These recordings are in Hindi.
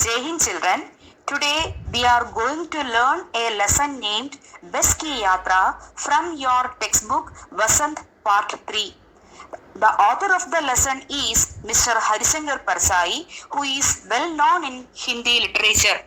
Jai Hind children, today we are going to learn a lesson named Bus Ki Yatra from your textbook Vasant Part 3. The author of the lesson is Mr. Harishankar Parsai, who is well known in Hindi literature.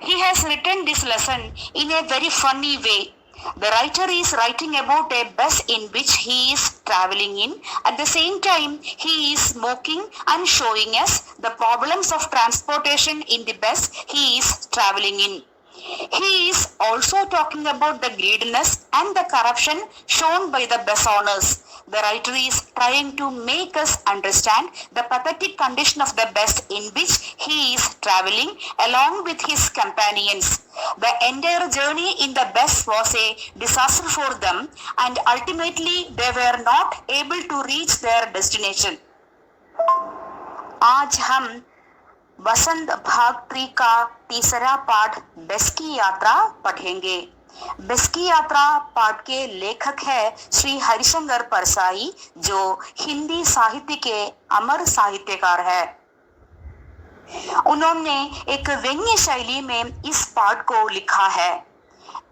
He has written this lesson in a very funny way. The writer is writing about a bus in which he is traveling in. At the same time, he is smoking and showing us the problems of transportation in the bus he is traveling in. He is also talking about the greediness and the corruption shown by the bus owners. The writer is trying to make us understand the pathetic condition of the bus in which he is traveling along with his companions. The entire journey in the bus was a disaster for them, and ultimately they were not able to reach their destination. आज हम वसंत भाग 3 का तीसरा पाठ बस की यात्रा पढ़ेंगे। बस की यात्रा पाठ के लेखक है श्री हरिशंकर परसाई, जो हिंदी साहित्य के अमर साहित्यकार है। उन्होंने एक व्यंग्य शैली में इस पाठ को लिखा है।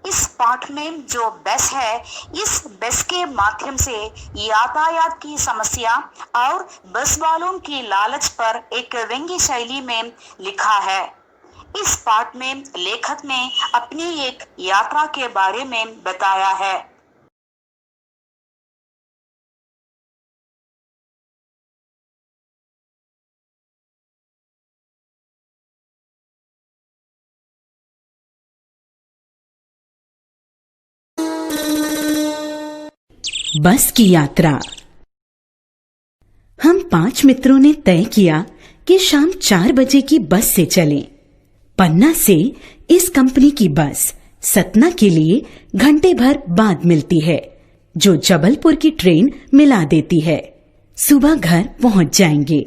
इस पाठ में जो बस है, इस बस के माध्यम से यातायात की समस्या और बस वालों की लालच पर एक व्यंग्य शैली में लिखा है। इस पाठ में लेखक ने अपनी एक यात्रा के बारे में बताया है। बस की यात्रा। हम 5 मित्रों ने तय किया कि शाम 4 बजे की बस से चलें। पन्ना से इस कंपनी की बस सतना के लिए घंटे भर बाद मिलती है, जो जबलपुर की ट्रेन मिला देती है। सुबह घर पहुंच जाएंगे।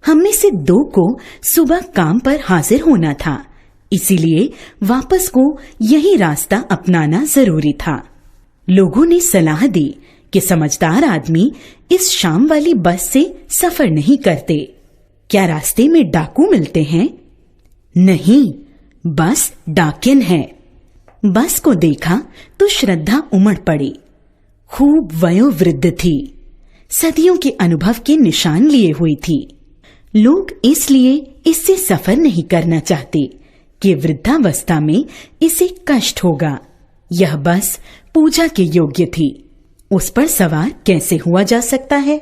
हम में से 2 को सुबह काम पर हाजिर होना था, इसीलिए वापस को यही रास्ता अपनाना जरूरी था। लोगों ने सलाह दी कि समझदार आदमी इस शाम वाली बस से सफर नहीं करते। क्या रास्ते में डाकू मिलते हैं? नहीं, बस डाकिन है। बस को देखा तो श्रद्धा उमड़ पड़ी। खूब वयोवृद्ध थी, सदियों के अनुभव के निशान लिए हुई थी। लोग इसलिए इससे सफर नहीं करना चाहते कि वृद्धावस्था में इसे कष्ट होगा। यह बस पूजा के योग्य थी, उस पर सवार कैसे हुआ जा सकता है?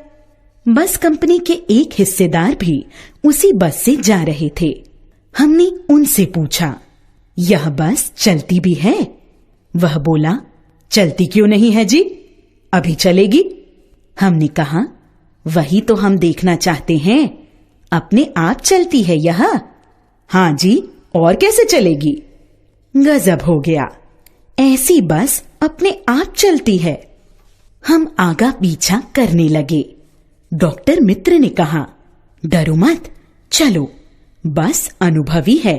बस कंपनी के एक हिस्सेदार भी उसी बस से जा रहे थे। हमने उनसे पूछा, यह बस चलती भी है? वह बोला, चलती क्यों नहीं है जी, अभी चलेगी। हमने कहा, वही तो हम देखना चाहते हैं, अपने आप चलती है यह? हाँ जी, और कैसे चलेगी? गजब हो गया, ऐसी बस अपने आप चलती है। हम आगा पीछा करने लगे। डॉक्टर मित्र ने कहा, डरो मत, चलो, बस अनुभवी है,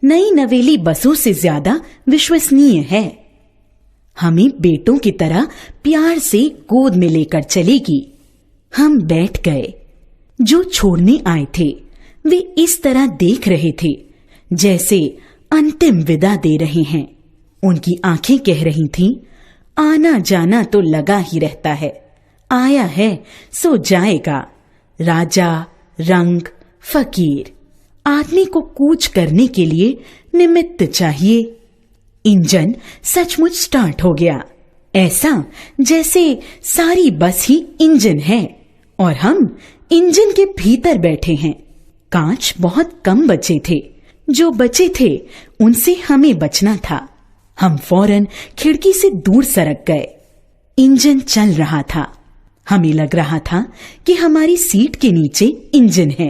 नई नवेली बसों से ज्यादा विश्वसनीय है। हमें बेटों की तरह प्यार से गोद में लेकर चलेगी। हम बैठ गए। जो छोड़ने आए थे वे इस तरह देख रहे थे जैसे अंतिम विदा दे रहे हैं। उनकी आंखें कह रही थीं, आना जाना तो लगा ही रहता है, आया है सो जाएगा। राजा, रंग, फकीर, आदमी को कूच करने के लिए निमित्त चाहिए। इंजन सचमुच स्टार्ट हो गया, ऐसा जैसे सारी बस ही इंजन है और हम इंजन के भीतर बैठे हैं। कांच बहुत कम बचे थे, जो बचे थे उनसे हमें बचना था। हम फौरन खिड़की से दूर सरक गए। इंजन चल रहा था। हमें लग रहा था कि हमारी सीट के नीचे इंजन है।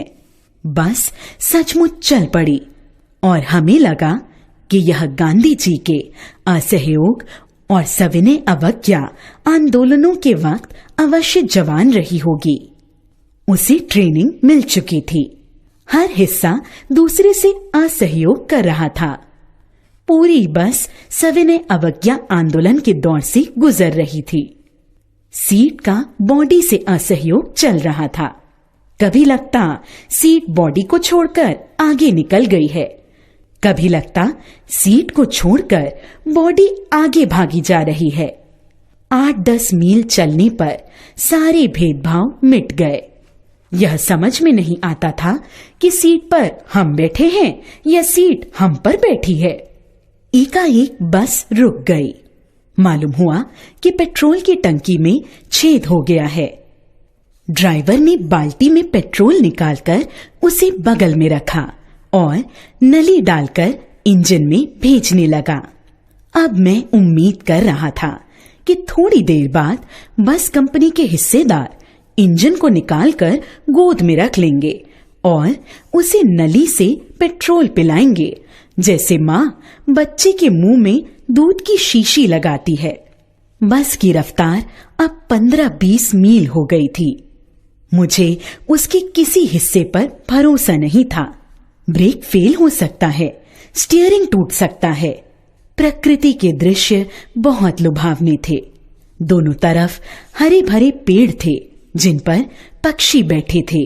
बस सचमुच चल पड़ी और हमें लगा कि यह गांधी जी के असहयोग और सविनय अवज्ञा आंदोलनों के वक्त अवश्य जवान रही होगी। उसे ट्रेनिंग मिल चुकी थी। हर हिस्सा दूसरे से असहयोग कर रहा था। पूरी बस सविनय अवज्ञा आंदोलन के दौर से गुजर रही थी। सीट का बॉडी से असहयोग चल रहा था। कभी लगता सीट बॉडी को छोड़कर आगे निकल गई है, कभी लगता सीट को छोड़कर बॉडी आगे भागी जा रही है। 8-10 मील चलने पर सारे भेदभाव मिट गए। यह समझ में नहीं आता था कि सीट पर हम बैठे हैं या सीट हम पर बैठी है। एकाएक बस रुक गई। मालूम हुआ कि पेट्रोल की टंकी में छेद हो गया है। ड्राइवर ने बाल्टी में पेट्रोल निकालकर उसे बगल में रखा और नली डालकर इंजन में भेजने लगा। अब मैं उम्मीद कर रहा था कि थोड़ी देर बाद बस कंपनी के हिस्सेदार इंजन को निकालकर गोद में रख लेंगे और उसे नली से पेट्रोल पिलाएंगे, जैसे माँ बच्चे के मुंह में दूध की शीशी लगाती है। बस की रफ्तार अब 15-20 मील हो गई थी। मुझे उसके किसी हिस्से पर भरोसा नहीं था। ब्रेक फेल हो सकता है, स्टीयरिंग टूट सकता है। प्रकृति के दृश्य बहुत लुभावने थे। दोनों तरफ हरे भरे पेड़ थे जिन पर पक्षी बैठे थे।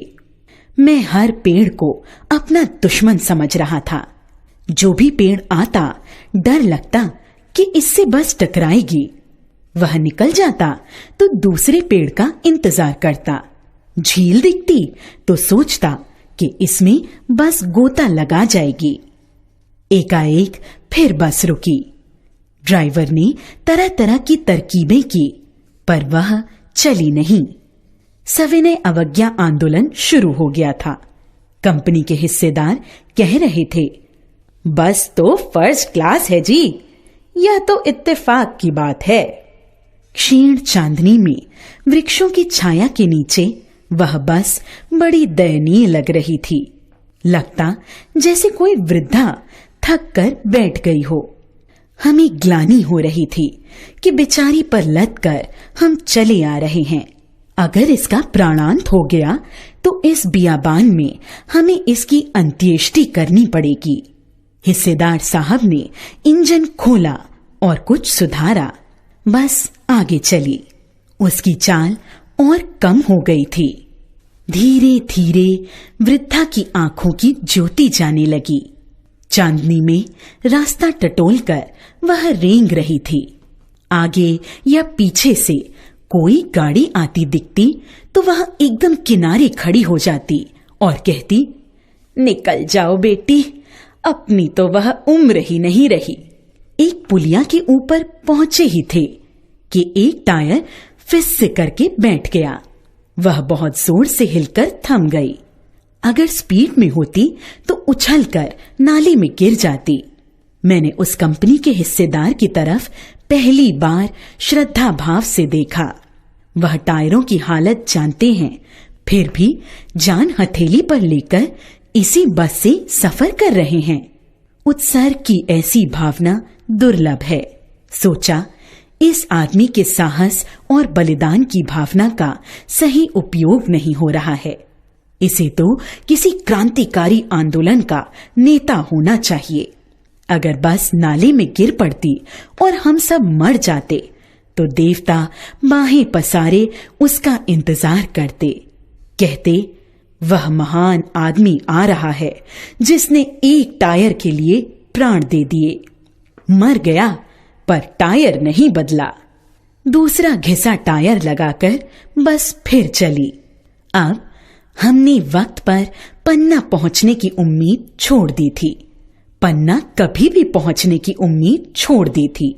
मैं हर पेड़ को अपना दुश्मन समझ रहा था। जो भी पेड़ आता डर लगता कि इससे बस टकराएगी। वह निकल जाता तो दूसरे पेड़ का इंतजार करता। झील दिखती तो सोचता कि इसमें बस गोता लगा जाएगी। एकाएक फिर बस रुकी। ड्राइवर ने तरह तरह की तरकीबें की, पर वह चली नहीं। सविनय अवज्ञा आंदोलन शुरू हो गया था। कंपनी के हिस्सेदार कह रहे थे, बस तो फर्स्ट क्लास है जी, यह तो इत्तेफाक की बात है। क्षीण चांदनी में वृक्षों की छाया के नीचे वह बस बड़ी दयनीय लग रही थी। लगता जैसे कोई वृद्धा थक कर बैठ गई हो। हमें ग्लानि हो रही थी कि बेचारी पर लद कर हम चले आ रहे हैं। अगर इसका प्राणांत हो गया तो इस बियाबान में हमें इसकी अंत्येष्टि करनी पड़ेगी। हिस्सेदार साहब ने इंजन खोला और कुछ सुधारा। बस आगे चली। उसकी चाल और कम हो गई थी। धीरे धीरे वृद्धा की आंखों की ज्योति जाने लगी। चांदनी में रास्ता टटोलकर वह रेंग रही थी। आगे या पीछे से कोई गाड़ी आती दिखती तो वह एकदम किनारे खड़ी हो जाती और कहती, निकल जाओ बेटी, अपनी तो वह उम्र ही नहीं रही। एक पुलिया के ऊपर पहुंचे ही थे कि एक टायर फिस से करके बैठ गया। वह बहुत जोर से हिलकर थम गई। अगर स्पीड में होती तो उछलकर नाले में गिर जाती। मैंने उस कंपनी के हिस्सेदार की तरफ पहली बार श्रद्धा भाव से देखा। वह टायरों की हालत जानते हैं, फिर भी जान हथेली पर लेकर इसी बस से सफर कर रहे हैं। उत्सर्ग की ऐसी भावना दुर्लभ है। सोचा, इस आदमी के साहस और बलिदान की भावना का सही उपयोग नहीं हो रहा है। इसे तो किसी क्रांतिकारी आंदोलन का नेता होना चाहिए। अगर बस नाले में गिर पड़ती और हम सब मर जाते तो देवता बाहें पसारे उसका इंतजार करते। कहते, वह महान आदमी आ रहा है जिसने एक टायर के लिए प्राण दे दिए। मर गया पर टायर नहीं बदला। दूसरा घिसा टायर लगाकर बस फिर चली। अब हमने वक्त पर पन्ना पहुंचने की उम्मीद छोड़ दी थी। पन्ना कभी भी पहुंचने की उम्मीद छोड़ दी थी।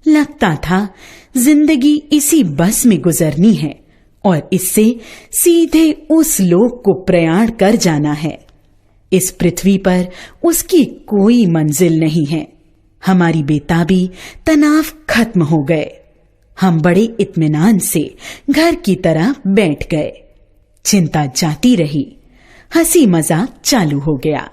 लगता था जिंदगी इसी बस में गुजरनी है और इससे सीधे उस लोक को प्रयाण कर जाना है। इस पृथ्वी पर उसकी कोई मंजिल नहीं है। हमारी बेताबी, तनाव खत्म हो गए। हम बड़े इत्मीनान से घर की तरह बैठ गए। चिंता जाती रही। हंसी मजाक चालू हो गया।